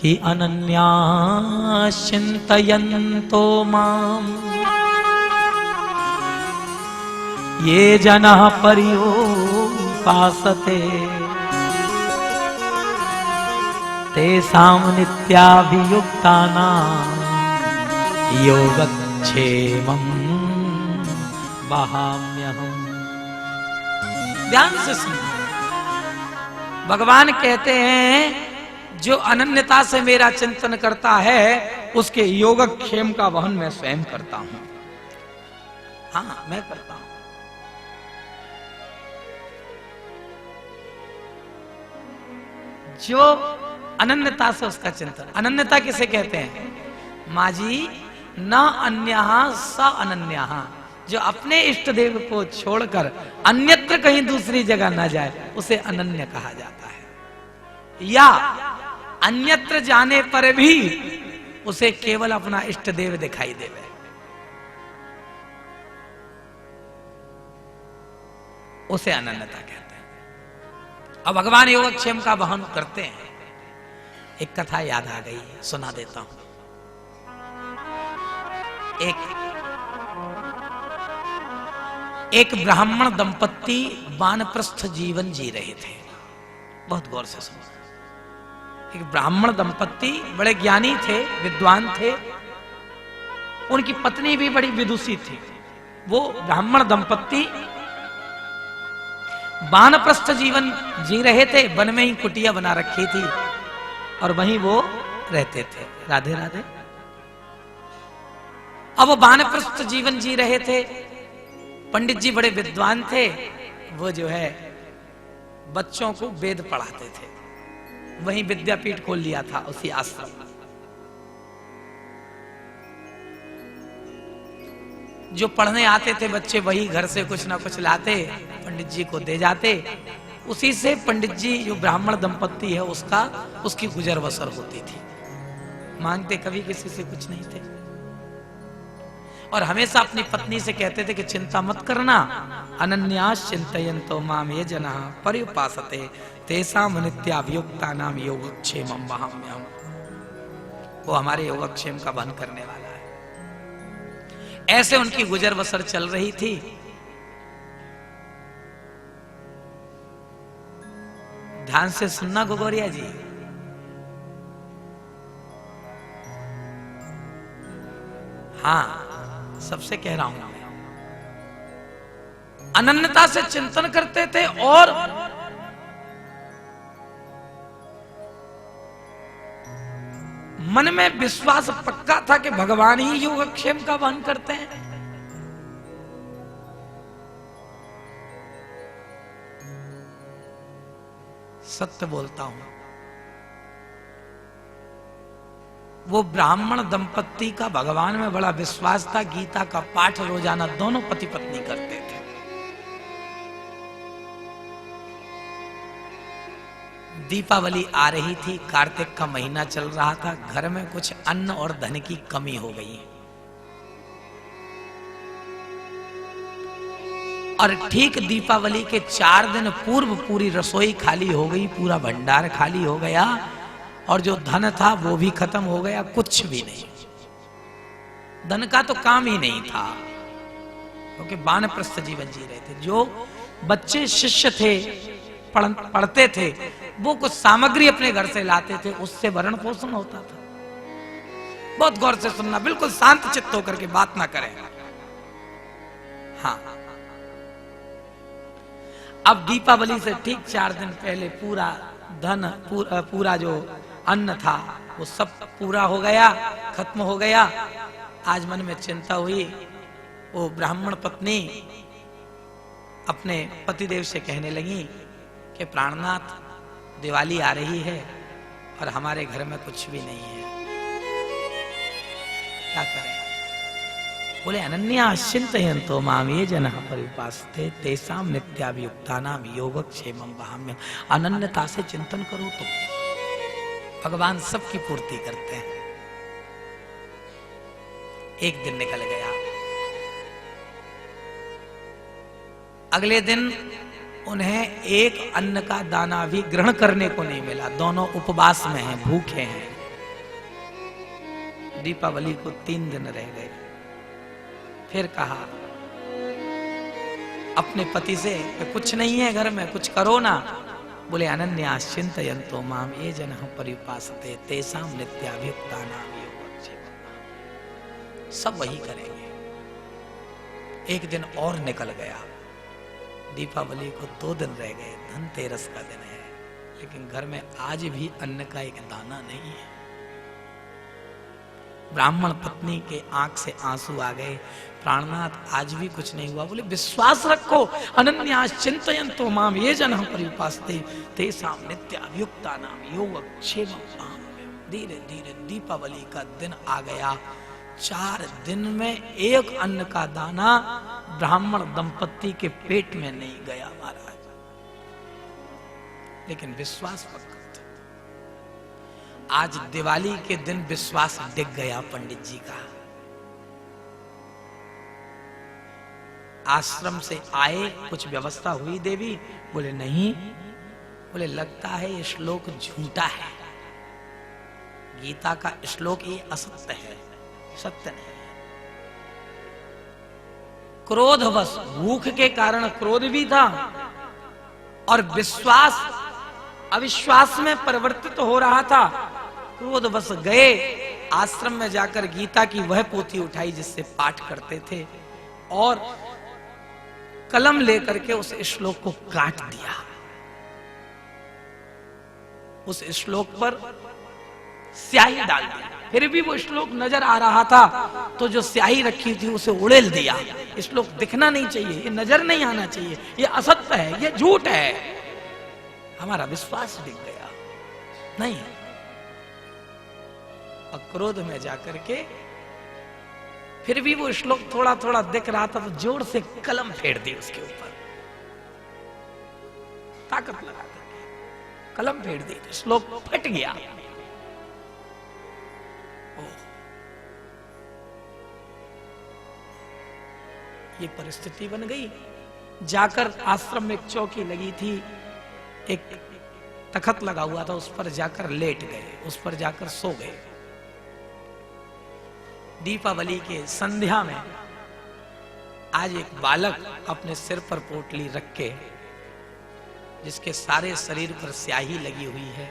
कि अनन्या चिन्तयन्तो माम् ये जनः पर्युपासते तेषां नित्याभियुक्तानां योगक्षेमं वहाम्यहम्। ध्यान से सुनो, भगवान कहते हैं जो अनन्यता से मेरा चिंतन करता है उसके योगक्षेम का वहन मैं स्वयं करता हूं। हाँ, मैं करता हूं। जो अनन्यता से उसका चिंतन, अनन्यता किसे कहते हैं? माजी न अन्यः स अनन्यः, जो अपने इष्ट देव को छोड़कर अन्यत्र कहीं दूसरी जगह ना जाए उसे अनन्य कहा जाता है। या अन्यत्र जाने पर भी उसे केवल अपना इष्ट देव दिखाई देवे, उसे अनन्यता कहते हैं। अब भगवान योगक्षेम का वहन करते हैं। एक कथा याद आ गई, सुना देता हूं। एक ब्राह्मण दंपत्ति वानप्रस्थ जीवन जी रहे थे। बहुत गौर से सुनो। एक ब्राह्मण दंपत्ति बड़े ज्ञानी थे, विद्वान थे, उनकी पत्नी भी बड़ी विदुषी थी। वो ब्राह्मण दंपत्ति वानप्रस्थ जीवन जी रहे थे, वन में ही कुटिया बना रखी थी और वहीं वो रहते थे। राधे राधे। अब वो वानप्रस्थ जीवन जी रहे थे, पंडित जी बड़े विद्वान थे, वो जो है बच्चों को वेद पढ़ाते थे। वहीं विद्यापीठ खोल लिया था उसी आश्रम में। जो पढ़ने आते थे बच्चे वही घर से कुछ ना कुछ लाते, पंडित जी को दे जाते। उसी से पंडित जी जो ब्राह्मण दंपत्ति है उसकी गुजर बसर होती थी। मांगते कभी किसी से कुछ नहीं थे और हमेशा अपनी पत्नी से कहते थे कि चिंता मत करना, अनन्यास चिंतयन्तो माम ये जनः पर्युपासते तेषां नित्याभियुक्तानां योगक्षेमं वहाम्यहम्। वो हमारे योगक्षेम का वहन करने वाला है। ऐसे उनकी गुजर बसर चल रही थी। ध्यान से सुनना गोगोरिया जी। हाँ, सबसे कह रहा हूं मैं। अनन्यता से चिंतन करते थे और मन में विश्वास पक्का था कि भगवान ही योगक्षेम का वहन करते हैं। सत्य बोलता हूं, वो ब्राह्मण दंपत्ति का भगवान में बड़ा विश्वास था। गीता का पाठ रोजाना दोनों पति पत्नी करते थे। दीपावली आ रही थी, कार्तिक का महीना चल रहा था, घर में कुछ अन्न और धन की कमी हो गई और ठीक दीपावली के 4 दिन पूर्व पूरी रसोई खाली हो गई, पूरा भंडार खाली हो गया और जो धन था वो भी खत्म हो गया, कुछ भी नहीं। धन का तो काम ही नहीं था क्योंकि वानप्रस्थ जीवन जी रहे थे। जो बच्चे शिष्य थे, पढ़ते थे, वो कुछ सामग्री अपने घर से लाते थे, उससे भरण पोषण होता था। बहुत गौर से सुनना, बिल्कुल शांत चित्त होकर के बात ना करें। हाँ, अब दीपावली से ठीक 4 दिन पहले पूरा धन, पूरा जो अन्न था वो सब पूरा हो गया, खत्म हो गया। आज मन में चिंता हुई। वो ब्राह्मण पत्नी अपने पतिदेव से कहने लगी कि प्राणनाथ, दिवाली आ रही है और हमारे घर में कुछ भी नहीं है, क्या करें? बोले अनन्यास चिंतयन्तो माम ये जनः पर्युपासते तेषां नित्याभियुक्तानां योगक्षेमं वहाम्यहम्। अनन्यता से चिंतन करो तो भगवान सबकी पूर्ति करते हैं। एक दिन निकल गया, अगले दिन उन्हें एक अन्न का दाना भी ग्रहण करने को नहीं मिला। दोनों उपवास में हैं, भूखे हैं। दीपावली को 3 दिन रह गए। फिर कहा अपने पति से कि कुछ नहीं है घर में, कुछ करो ना। बोले अनन्यास चिंतयन्तो माम ये जनः पर्युपासते तेषां नित्याभियुक्तानां योगक्षेमः। सब वही करेंगे। एक दिन और निकल गया, दीपावली को 2 दिन रह गए, धनतेरस का दिन है, लेकिन घर में आज भी अन्न का एक दाना नहीं है। ब्राह्मण पत्नी के आंख से आंसू आ गए, प्राणनाथ आज भी कुछ नहीं हुआ। बोले विश्वास रखो, अनन्यास चिंतयन्तो माम ये जनः पर्युपासते तेषां नित्याभियुक्तानां योगक्षेमः। धीरे धीरे दीपावली का दिन आ गया। 4 दिन में एक अन्न का दाना ब्राह्मण दंपत्ति के पेट में नहीं गया महाराज, लेकिन विश्वास पक्का। आज दिवाली के दिन विश्वास डिग गया पंडित जी का। आश्रम से आए, कुछ व्यवस्था हुई देवी? बोले नहीं। बोले लगता है ये श्लोक झूठा है, गीता का श्लोक ये असत्य है, सत्य नहीं। क्रोधवश, भूख के कारण क्रोध भी था और विश्वास अविश्वास में परिवर्तित हो रहा था। क्रोधवश गए, आश्रम में जाकर गीता की वह पोथी उठाई जिससे पाठ करते थे और कलम लेकर के उस श्लोक को काट दिया। उस श्लोक पर स्याही डाल दी। फिर भी वो श्लोक नजर आ रहा था तो जो स्याही रखी थी उसे उड़ेल दिया। श्लोक दिखना नहीं चाहिए, ये नजर नहीं आना चाहिए, ये असत्य है, ये झूठ है। हमारा विश्वास दिख गया नहीं। क्रोध में जाकर के फिर भी वो श्लोक थोड़ा थोड़ा दिख रहा था तो जोर से कलम फेर दी उसके ऊपर, ताकत लगा करके कलम फेर दी, श्लोक फट गया। ये परिस्थिति बन गई। जाकर आश्रम में एक चौकी लगी थी, एक तखत लगा हुआ था, उस पर जाकर लेट गए, उस पर जाकर सो गए। दीपावली के संध्या में आज एक बालक अपने सिर पर पोटली रख के, जिसके सारे शरीर पर स्याही लगी हुई है,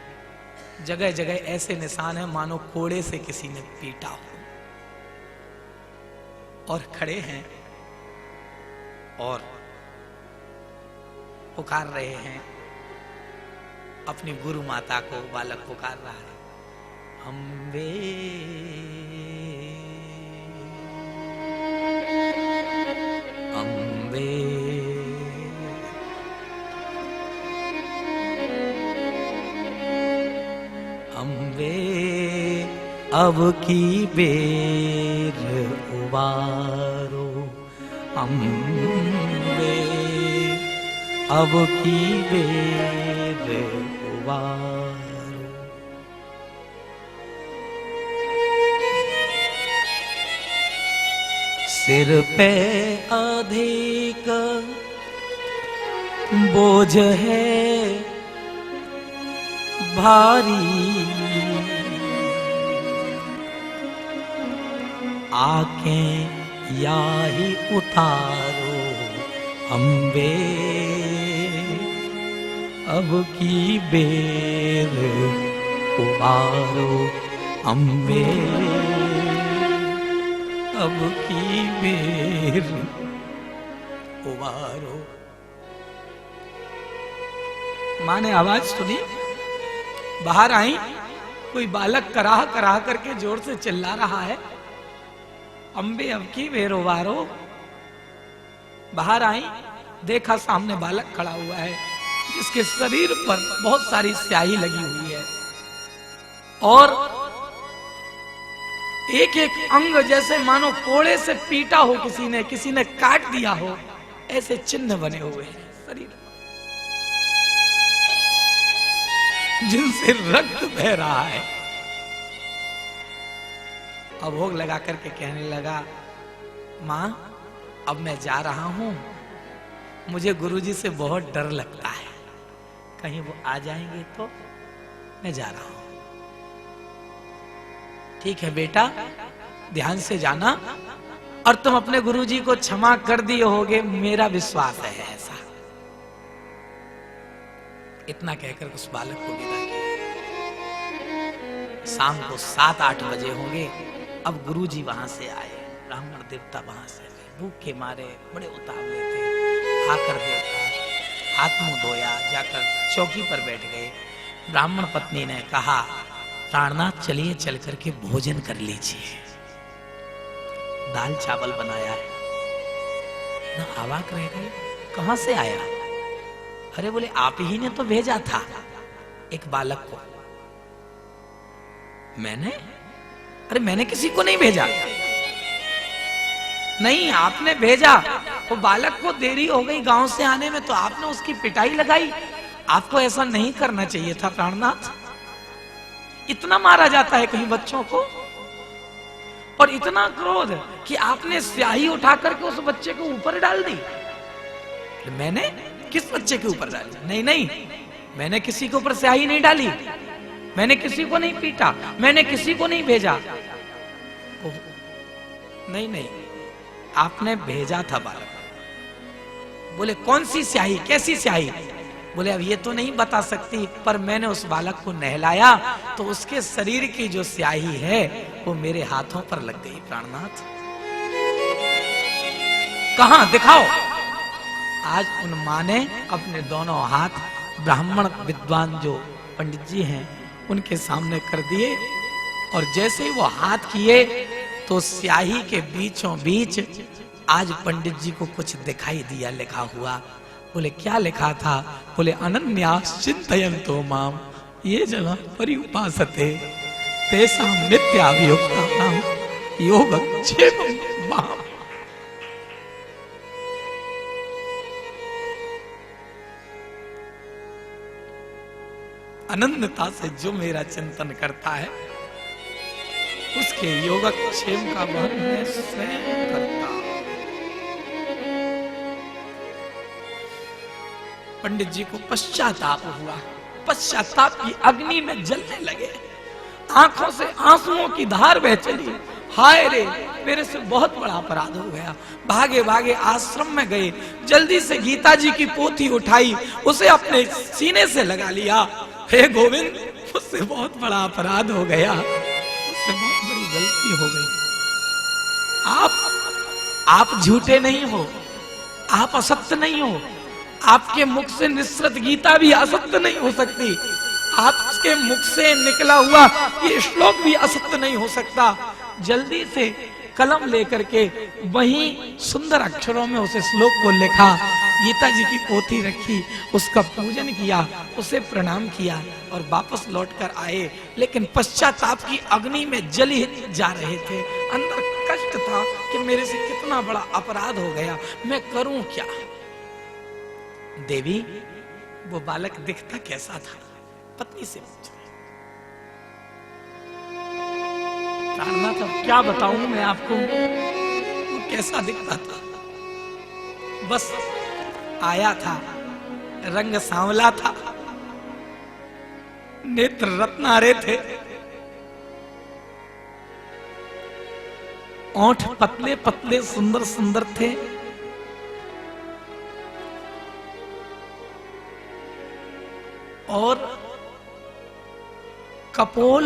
जगह जगह ऐसे निशान है मानो कोड़े से किसी ने पीटा हो, और खड़े हैं और पुकार रहे हैं अपनी गुरु माता को। बालक पुकार रहा है, अम्बे अम्बे अम्बे अब की बेर उबारो, अम्बे अब की बेर उबारो। सिर पे अधिक बोझ है भारी, आके या ही उतारो, अम्बे अब की बेर उबारो, अम्बे अब की बेर उबारो। मां ने आवाज सुनी, बाहर आई, कोई बालक कराह कराह करके जोर से चिल्ला रहा है, अम्बे अब की बेर उबारो। बाहर आई, देखा सामने बालक खड़ा हुआ है जिसके शरीर पर बहुत सारी स्याही लगी हुई है और एक एक अंग जैसे मानो कोड़े से पीटा हो, किसी ने काट दिया हो, ऐसे चिन्ह बने हुए हैं शरीर पर, जिनसे रक्त बह रहा है। अब भोग लगा करके कहने लगा, मां अब मैं जा रहा हूं, मुझे गुरुजी से बहुत डर लगता है, कहीं वो आ जाएंगे तो मैं जा रहा हूं। ठीक है बेटा, ध्यान से जाना, और तुम अपने गुरुजी को क्षमा कर दिए होगे, मेरा विश्वास है ऐसा। इतना कहकर उस बालक को विदा किया। शाम को 7-8 बजे होंगे। अब गुरुजी वहां से आए, ब्राह्मण देवता वहां से आए, भूख के मारे बड़े उतावले थे। आकर देवता हाथ मुंह धोया, जाकर चौकी पर बैठ गए। ब्राह्मण पत्नी ने कहा, प्राणनाथ चलिए चल करके भोजन कर लीजिए, दाल चावल बनाया है। ना अवाक रह गए, कहां से आया? अरे बोले, आप ही ने तो भेजा था एक बालक को। मैंने? अरे मैंने किसी को नहीं भेजा। नहीं, आपने भेजा। वो बालक को देरी हो गई गांव से आने में, तो आपने उसकी पिटाई लगाई। आपको ऐसा नहीं करना चाहिए था प्राणनाथ। इतना मारा जाता है कहीं बच्चों को? और इतना क्रोध कि आपने स्याही उठा करके उस बच्चे को ऊपर डाल दी। मैंने किस बच्चे के ऊपर डाली? नहीं नहीं, मैंने किसी के ऊपर स्याही नहीं डाली, मैंने किसी को नहीं पीटा, मैंने किसी को नहीं भेजा। नहीं नहीं, आपने भेजा था बालक। बोले कौन सी स्याही, कैसी स्याही? बोले अब ये तो नहीं बता सकती, पर मैंने उस बालक को नहलाया तो उसके शरीर की जो स्याही है वो मेरे हाथों पर लग गई। प्राणनाथ कहां, दिखाओ। आज उन मां ने अपने दोनों हाथ ब्राह्मण विद्वान जो पंडित जी हैं उनके सामने कर दिए, और जैसे ही वो हाथ किए तो स्याही के बीचों बीच आज पंडित जी को कुछ दिखाई दिया लिखा हुआ। बोले क्या लिखा था? बोले अनन्यास चिंतयन्तो माम ये जना परिउपासते तेषां नित्याभियुक्तानां योगक्षेमं माम। अनन्यता से जो मेरा चिंतन करता है उसके योगक्षेम का वहन मैं स्वयं करता हूं। पंडित जी को पश्चाताप हुआ, पश्चाताप की अग्नि में जलने लगे, आंखों से आंसुओं की धार बह चली। हाय रे, मेरे से बहुत बड़ा अपराध हो गया। भागे भागे आश्रम में गए, जल्दी से गीता जी की पोथी उठाई, उसे अपने सीने से लगा लिया। हे गोविंद, मुझसे बहुत बड़ा अपराध हो गया, मुझसे बहुत बड़ी गलती हो गई। आप झूठे नहीं हो, आप असत्य नहीं हो, आपके मुख से निस्सृत गीता भी असत्य नहीं हो सकती, आपके मुख से निकला हुआ ये श्लोक भी असत्य नहीं हो सकता। जल्दी से कलम लेकर के वहीं सुंदर अक्षरों में उसे श्लोक को लिखा, गीता जी की पोथी रखी, उसका पूजन किया, उसे प्रणाम किया और वापस लौटकर आए। लेकिन पश्चाताप की अग्नि में जल ही जा रहे थे। अंदर कष्ट था कि मेरे से कितना बड़ा अपराध हो गया, मैं करूं क्या? देवी, वो बालक दिखता कैसा था? पत्नी से पूछ रहे। प्राणनाथ अब क्या बताऊं मैं आपको, वो कैसा दिखता था? बस आया था, रंग सांवला था, नेत्र रत्नारे थे, ओंठ पतले पतले सुंदर सुंदर थे, और कपोल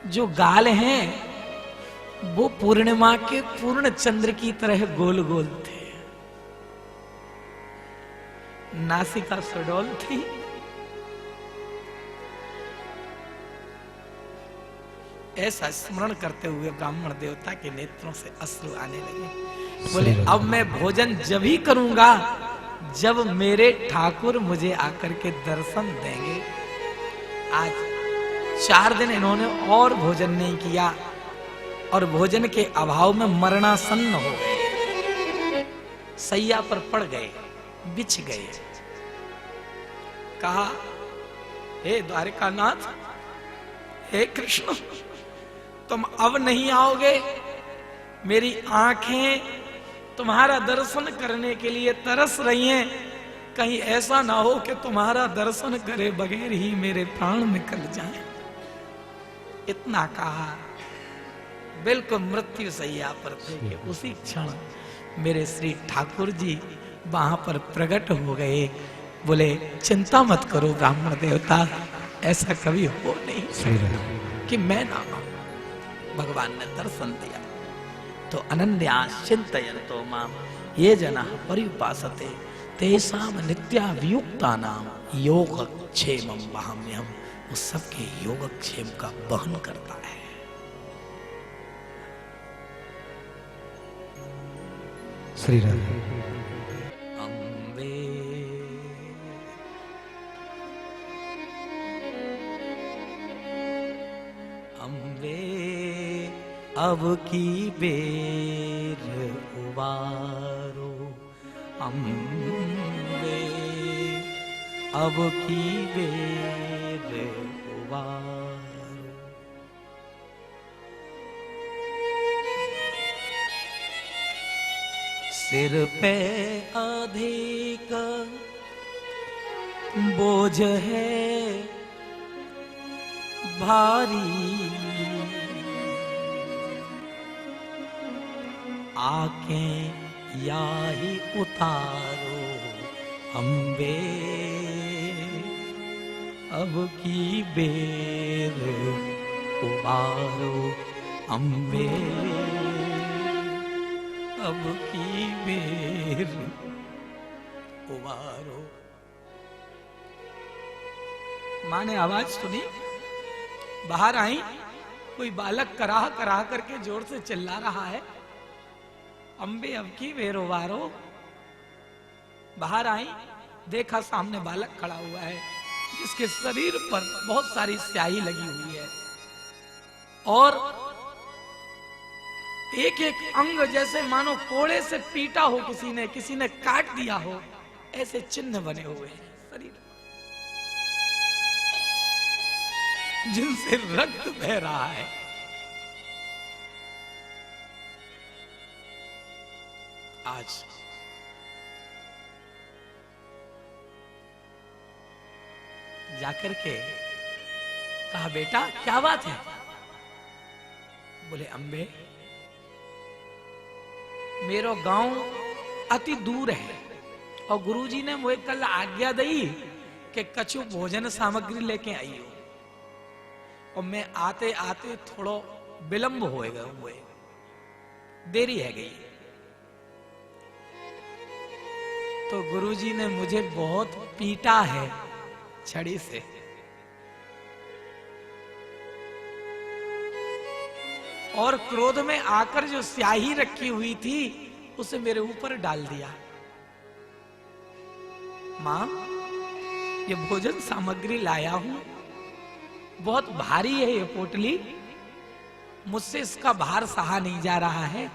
जो गाल हैं वो पूर्णिमा के पूर्ण चंद्र की तरह गोल गोल थे। नासिका सुडौल थी, ऐसा स्मरण करते हुए ब्राह्मण देवता के नेत्रों से अश्रु आने लगे। बोले अब मैं भोजन जब ही करूंगा जब मेरे ठाकुर मुझे आकर के दर्शन देंगे। आज 4 दिन इन्होंने और भोजन नहीं किया और भोजन के अभाव में मरणासन्न हो गए, सैया पर पड़ गए, बिछ गए। कहा, हे द्वारिकानाथ, हे कृष्ण, तुम अब नहीं आओगे? मेरी आंखें तुम्हारा दर्शन करने के लिए तरस रही हैं। कहीं ऐसा ना हो कि तुम्हारा दर्शन करे बगैर ही मेरे प्राण निकल जाएं। इतना कहा, बिल्कुल मृत्यु सैया पर थे कि उसी क्षण मेरे श्री ठाकुर जी वहां पर प्रकट हो गए। बोले चिंता मत करो ब्राह्मण देवता, ऐसा कभी हो नहीं कि मैं ना आऊं। भगवान ने दर्शन दिया। तो अनन्या चिंतयन्तो माम ये जना पर्युपासते तेषाम नित्याभियुक्तानाम योगक्षेमं वहाम्यहम्। वो सबके योगक्षेम का वहन करता है। श्री राधे। अम्बे अम्बे अब की बेर उबारो, अम्बे अब की बेर उबारो। सिर पे अधिक बोझ है भारी, आके या ही उतारो अम्बे अब की बेर उबारो, अम्बे अब की बेर उबारो। माँ ने आवाज सुनी, बाहर आई। कोई बालक कराह कराह करके जोर से चिल्ला रहा है, अम्बे अब की बेर उबारो। बाहर आई, देखा सामने बालक खड़ा हुआ है जिसके शरीर पर बहुत सारी स्याही लगी हुई है और एक एक अंग जैसे मानो कोड़े से पीटा हो, किसी ने काट दिया हो, ऐसे चिन्ह बने हुए हैं शरीर जिनसे रक्त बह रहा है। आज जाकर के कहा, बेटा क्या बात है? बोले अम्बे मेरो गांव अति दूर है और गुरुजी ने मुझे कल आज्ञा दी कि कछु भोजन सामग्री लेके आई हो, और मैं आते आते थोड़ा विलंब होएगा, हुए देरी है गई। तो गुरुजी ने मुझे बहुत पीटा है छड़ी से, और क्रोध में आकर जो स्याही रखी हुई थी उसे मेरे ऊपर डाल दिया। मां ये भोजन सामग्री लाया हूं, बहुत भारी है ये पोटली, मुझसे इसका भार सहा नहीं जा रहा है,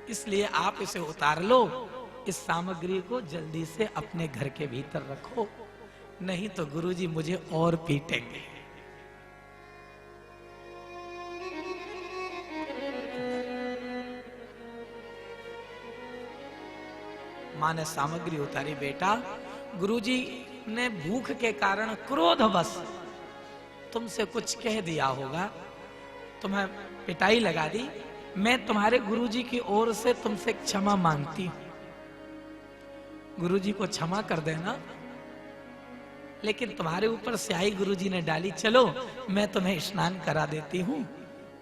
इसलिए आप इसे उतार लो। इस सामग्री को जल्दी से अपने घर के भीतर रखो, नहीं तो गुरुजी मुझे और पीटेंगे। मां ने सामग्री उतारी। बेटा गुरुजी ने भूख के कारण क्रोधवश तुमसे कुछ कह दिया होगा, तुम्हें पिटाई लगा दी, मैं तुम्हारे गुरुजी की ओर से तुमसे क्षमा मांगती हूं, गुरुजी को क्षमा कर देना। लेकिन तुम्हारे ऊपर स्याही गुरुजी ने डाली, चलो मैं तुम्हें स्नान करा देती हूं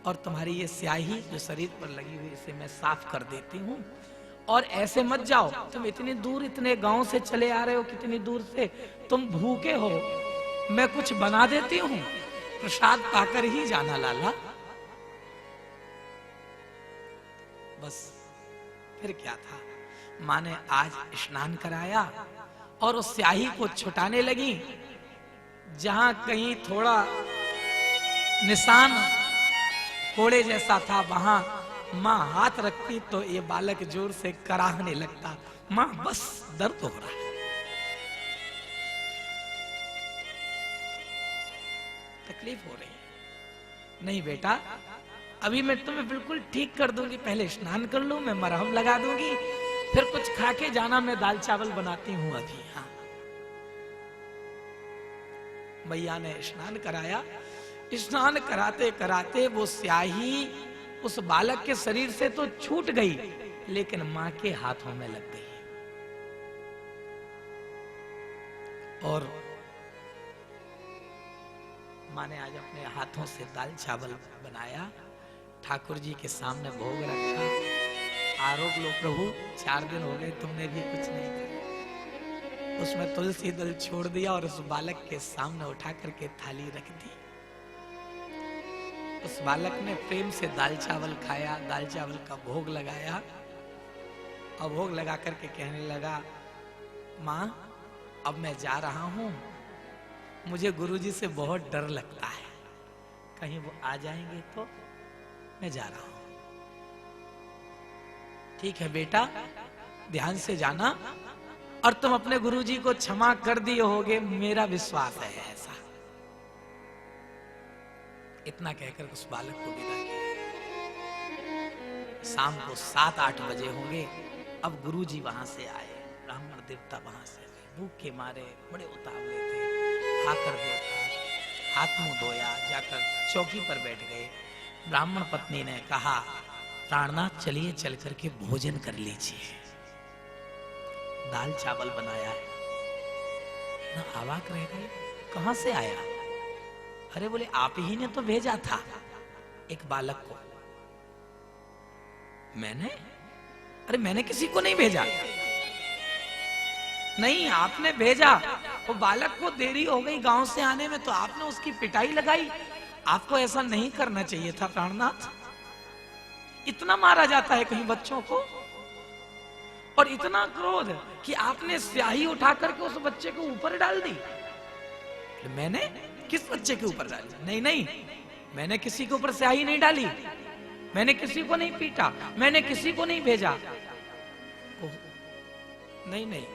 और तुम्हारी ये स्याही जो शरीर पर लगी हुई इसे मैं साफ कर देती हूं। और ऐसे मत जाओ, तुम इतनी दूर, इतने गांव से चले आ रहे हो, कितनी दूर से, तुम भूखे हो, मैं कुछ बना देती हूं, प्रसाद पाकर ही जाना लाला। बस फिर क्या था, मां ने आज स्नान कराया और उस स्याही को छुटाने लगी। जहां कहीं थोड़ा निशान कोड़े जैसा था, वहां मां हाथ रखती तो ये बालक जोर से कराहने लगता, मां बस दर्द हो रहा है। तकलीफ हो रही है। नहीं बेटा अभी मैं तुम्हें बिल्कुल ठीक कर दूंगी, पहले स्नान कर लो, मैं मरहम लगा दूंगी, फिर कुछ खा के जाना, मैं दाल चावल बनाती हूं अभी। हाँ, मैया ने स्नान कराया, स्नान कराते कराते वो स्याही उस बालक के शरीर से तो छूट गई, लेकिन मां के हाथों में लग गई। और मां ने आज अपने हाथों से दाल चावल बनाया, ठाकुर जी के सामने भोग रखा। आरोप लो प्रभु, 4 दिन हो गए तुमने भी कुछ नहीं किया। उसमें तुलसी दल छोड़ दिया और उस बालक के सामने उठा करके थाली रख दी। उस बालक ने प्रेम से दाल चावल खाया, दाल चावल का भोग लगाया और भोग लगा करके कहने लगा, मां अब मैं जा रहा हूं, मुझे गुरुजी से बहुत डर लगता है, कहीं वो आ जाएंगे तो मैं जा रहा हूं। ठीक है बेटा, ध्यान से जाना, और तुम अपने गुरुजी को क्षमा कर दिए होगे, मेरा विश्वास है ऐसा। इतना कहकर उस बालक को विदा किया। शाम को 7-8 बजे होंगे। अब गुरुजी वहां से आए, ब्राह्मण देवता वहां से आए, भूख के मारे बड़े उतावले थे। आकर देखा, हाथ मुंह धोया, जाकर चौकी पर बैठ गए। ब्राह्मण पत्नी ने कहा, प्राणनाथ चलिए चल करके भोजन कर लीजिए, दाल चावल बनाया है। ना अवाक रह गए, कहां से आया? अरे बोले आप ही ने तो भेजा था एक बालक को। मैंने? अरे मैंने किसी को नहीं भेजा। नहीं, आपने भेजा। वो बालक को देरी हो गई गांव से आने में, तो आपने उसकी पिटाई लगाई। आपको ऐसा नहीं करना चाहिए था प्राणनाथ। इतना मारा जाता है कहीं बच्चों को? और इतना क्रोध कि आपने स्याही उठा करके उस बच्चे को ऊपर डाल दी। मैंने किस बच्चे के ऊपर डाली? नहीं नहीं, मैंने किसी के ऊपर स्याही नहीं डाली, मैंने किसी को नहीं पीटा, मैंने किसी को नहीं भेजा। नहीं नहीं,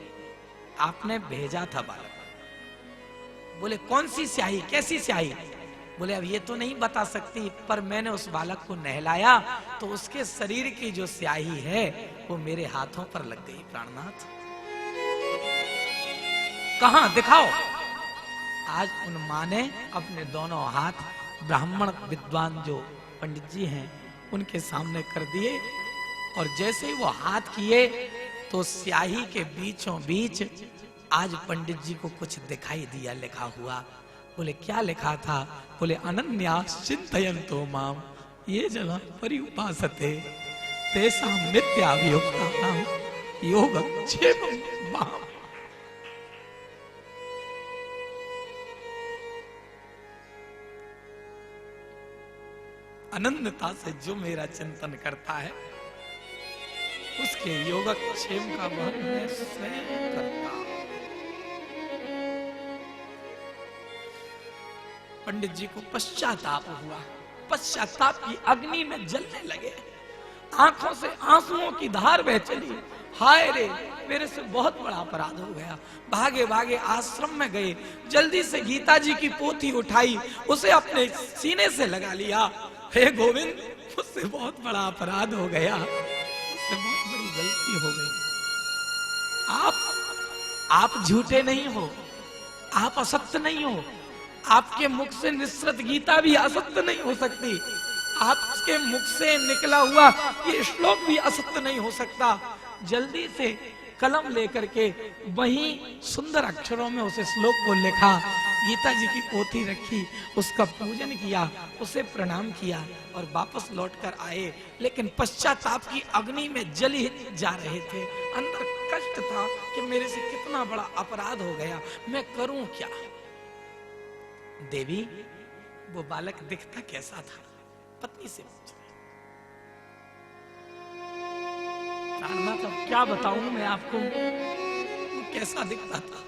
आपने भेजा था बालक। बोले कौन सी स्याही, कैसी स्याही? बोले अब ये तो नहीं बता सकती, पर मैंने उस बालक को नहलाया तो उसके शरीर की जो स्याही है वो मेरे हाथों पर लग गई। प्राणनाथ कहां, दिखाओ। आज उन मां ने अपने दोनों हाथ ब्राह्मण विद्वान जो पंडित जी हैं उनके सामने कर दिए, और जैसे ही वो हाथ किए तो स्याही के बीचों बीच आज पंडित जी को कुछ दिखाई दिया लिखा हुआ। बोले क्या लिखा था? बोले अनन्या चिंतयन्तो माम ये जना परिउपासते तेषां नित्याभियुक्तानां योगक्षेमं माम। अनन्यता से जो मेरा चिंतन करता है उसके योगक्षेम का वहन मैं स्वयं करता हूं। पंडित जी को पश्चाताप हुआ, पश्चाताप की अग्नि में जलने लगे, आंखों से आंसुओं की धार बह चली। हाय रे, मेरे से बहुत बड़ा अपराध हो गया। भागे भागे आश्रम में गए, जल्दी से गीता जी की पोथी उठाई, उसे अपने सीने से लगा लिया। हे गोविंद, मुझसे बहुत बड़ा अपराध हो गया, मुझसे बहुत बड़ी गलती हो गई। आप झूठे नहीं हो, आप असत्य नहीं हो। आपके मुख से निस्सृत गीता भी असत्य नहीं हो सकती, आपके मुख से निकला हुआ ये श्लोक भी असत्य नहीं हो सकता। जल्दी से कलम लेकर के वहीं सुंदर अक्षरों में उसे श्लोक को लिखा, गीता जी की पोथी रखी, उसका पूजन किया, उसे प्रणाम किया और वापस लौटकर आए। लेकिन पश्चाताप की अग्नि में जल ही जा रहे थे। अंदर कष्ट था कि मेरे से कितना बड़ा अपराध हो गया, मैं करूं क्या? देवी, वो बालक दिखता कैसा था? पत्नी से पूछा। अब क्या बताऊं मैं आपको, वो कैसा दिखता था?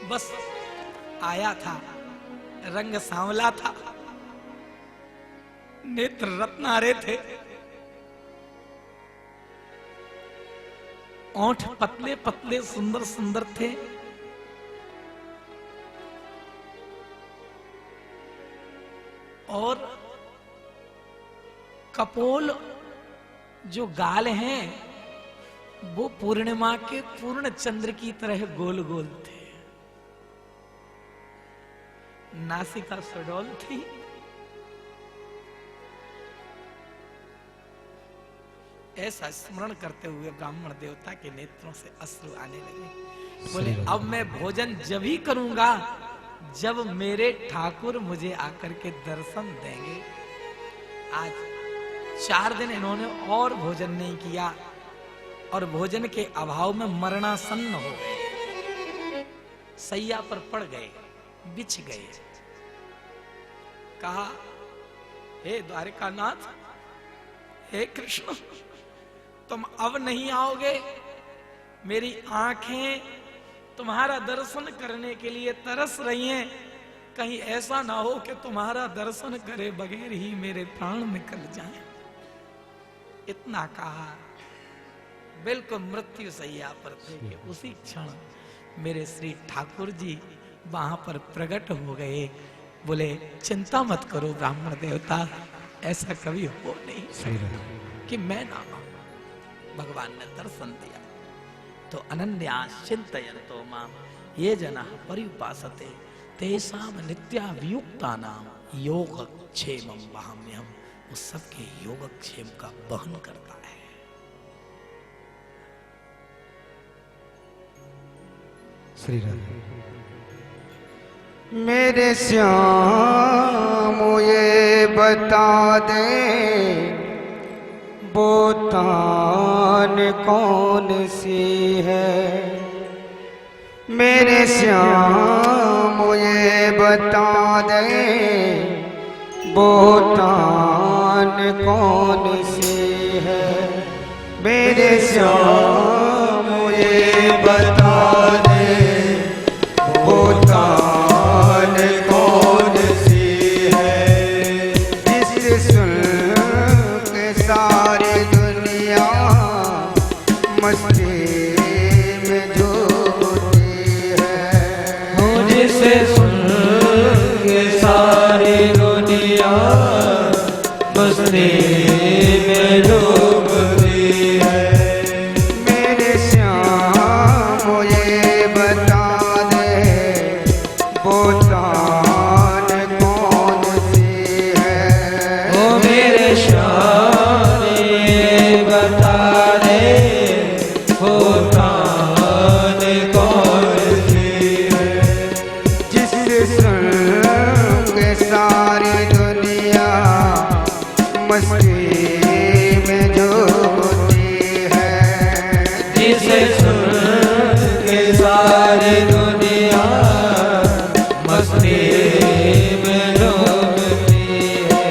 बस आया था, रंग सांवला था, नेत्र रत्नारे थे, ओंठ पतले पतले सुंदर सुंदर थे, और कपोल जो गाल हैं वो पूर्णिमा के पूर्ण चंद्र की तरह गोल गोल थे। नासिका सुडौल थी, ऐसा स्मरण करते हुए ब्राह्मण देवता के नेत्रों से अश्रु आने लगे। बोले अब मैं भोजन जब ही करूंगा जब मेरे ठाकुर मुझे आकर के दर्शन देंगे। आज 4 दिन इन्होंने और भोजन नहीं किया और भोजन के अभाव में मरणासन्न हो गए, सैया पर पड़ गए, बिछ गए। कहा, हे द्वारिकानाथ, हे कृष्ण, तुम अब नहीं आओगे। मेरी आंखें तुम्हारा दर्शन करने के लिए तरस रही हैं। कहीं ऐसा ना हो कि तुम्हारा दर्शन करे बगैर ही मेरे प्राण निकल जाएं। इतना कहा, बिल्कुल मृत्यु सैया पर थे कि उसी क्षण मेरे श्री ठाकुर जी वहां पर प्रकट हो गए। बोले चिंता मत करो ब्राह्मण देवता, ऐसा कभी हो नहीं कि मैं ना आऊं। भगवान ने दर्शन दिया तो अनन्या चिंतयन्तो मां ये जना पर्युपासते तेषां नित्याभियुक्तानां योगक्षेमं वहाम्यहम्। उस सबके योगक्षेम का वहन करता है। श्री राधे। मेरे श्याम ये बता दे वो तान कौन सी है। मेरे श्याम ये बता दे वो तान कौन सी है। मेरे श्याम ये बता दे वो तान कौन सी है। जिसे सुन के सारी दुनिया मस्ती में झूमती है। जिसे सुन के सारी दुनिया मस्ती में झूमती है। मेरे श्याम ये बता दे वो तान कौन सी है। ओ मेरे श्याम ये बता दे वो तान कौन सी है। जिसे सुन के सारी दुनिया मस्ती में झूमती है। जिसे सुन के सारी दुनिया मस्ती में डूबती है।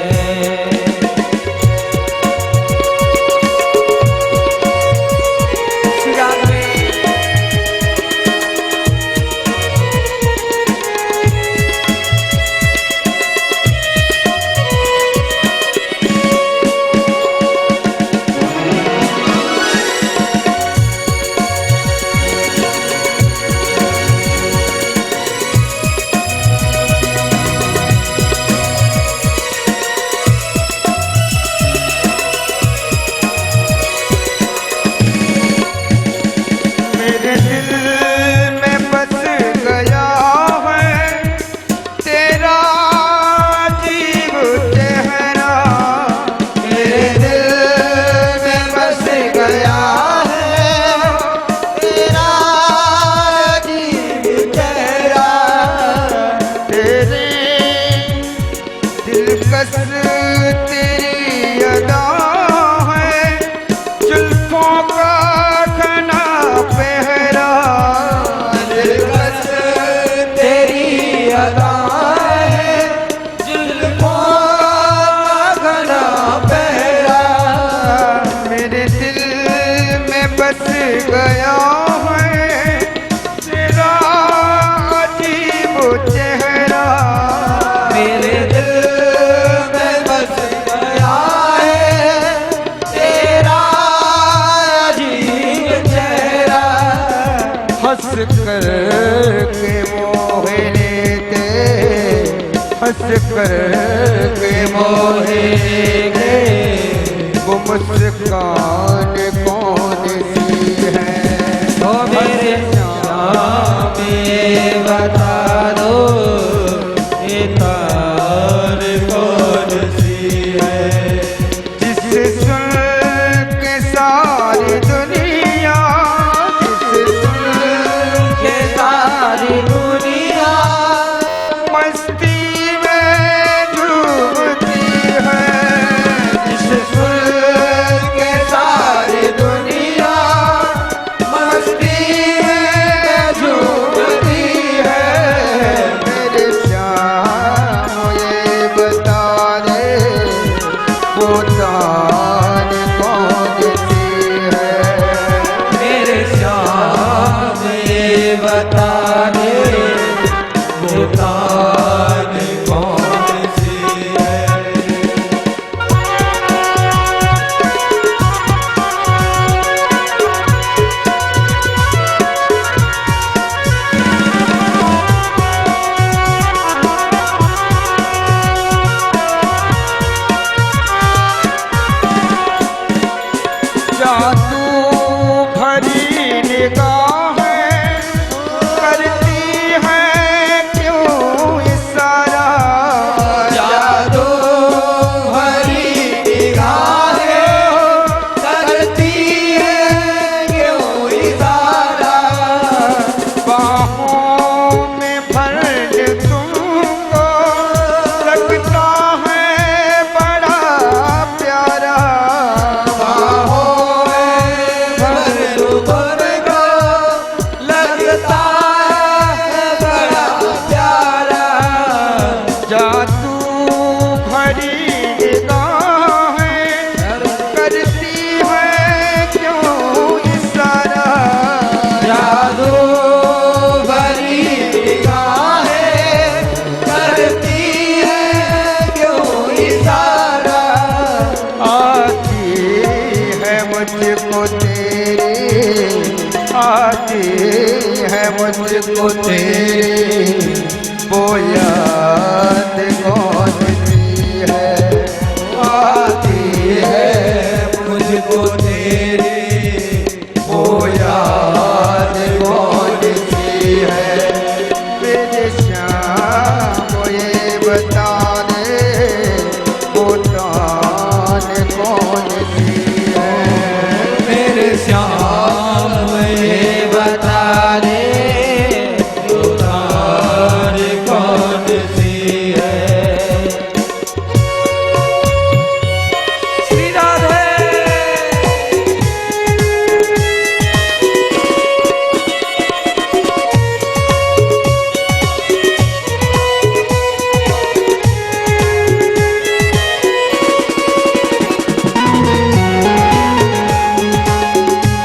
मेरे दिल में बस गया है तेरा जीव चेहरा। मेरे दिल में बस गया है तेरा जीव चेहरा। तेरे दिलकश तेरी अदा है जुल्फों का घना पहरा। दिलकश तेरी अदा है जुल्फों का घना पहरा। मेरे दिल में बस गया है तेरा अजीब चेहरा। मेरे दिल में बस गया है तेरा अजीब चेहरा। हंस कर के मोह लेते, हंस कर के मोह लेते वो मुस्कान कौन सी है। तो मेरे श्याम ये बता दो जान कौन सी है। मेरे श्याम ये बता दे वो जान कौन सी है। जादू भरी निगाहें करती हैं क्यों इशारा। जादू भरी निगाहें करती है क्यों इशारा। बाहों में भर तुमको लगता है बड़ा प्यारा। बाहों में भर तुमको लगता है बड़ा प्यारा। जादू भरी निगाहें करती है क्यों इशारा। जादू भरी निगाहें करती है क्यों इशारा। आती है मुझको तेरी, आती है मुझको तेरी वो याद कौन सी है। आती है मुझको तेरी वो याद कौन सी है। मेरे श्याम ये बता दे वो जान कौन सी है। मेरे श्याम ये बता दे वो जान कौन सी है। श्री राधे।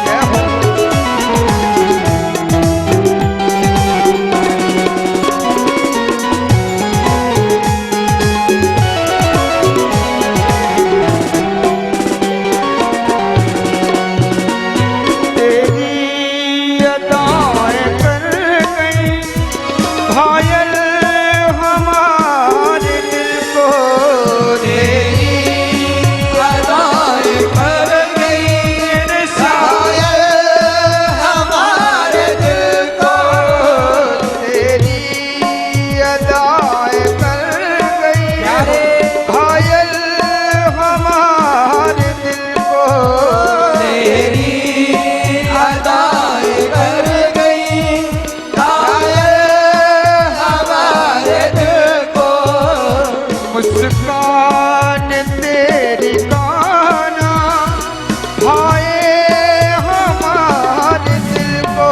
जय हो। तेरी अदाएं कर गई घायल हमारे दिल को। तेरी अदाएं कर गई शायर हमारे दिल को। तेरी अदाएं कर गई घायल हमारे दिल को। तेरी अदाएं कर गई घायल हमारे दिल को। मुस्कान तेरी गाना भाए हमारे दिल को।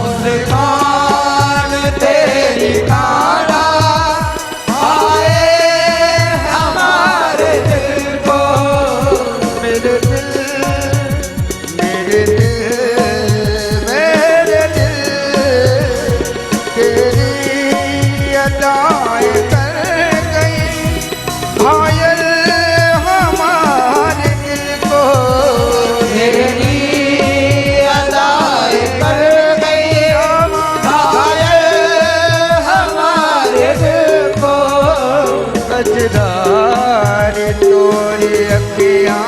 मुस्कान तेरी गाना आए हमारे दिल को। मेरे दिल मेरे दिल मेरे दिल तेरी अदाएं कर गई घायल हमारे दिल को। तेरी अदाएं कर गई घायल हमारे दिल को। कजरारी तोरी अखियाँ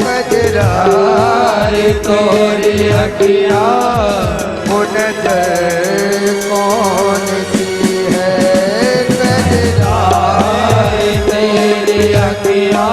कजरारी तोरी अखियाँ वो नजर कौन सी है। कजरारी तेरी अखियाँ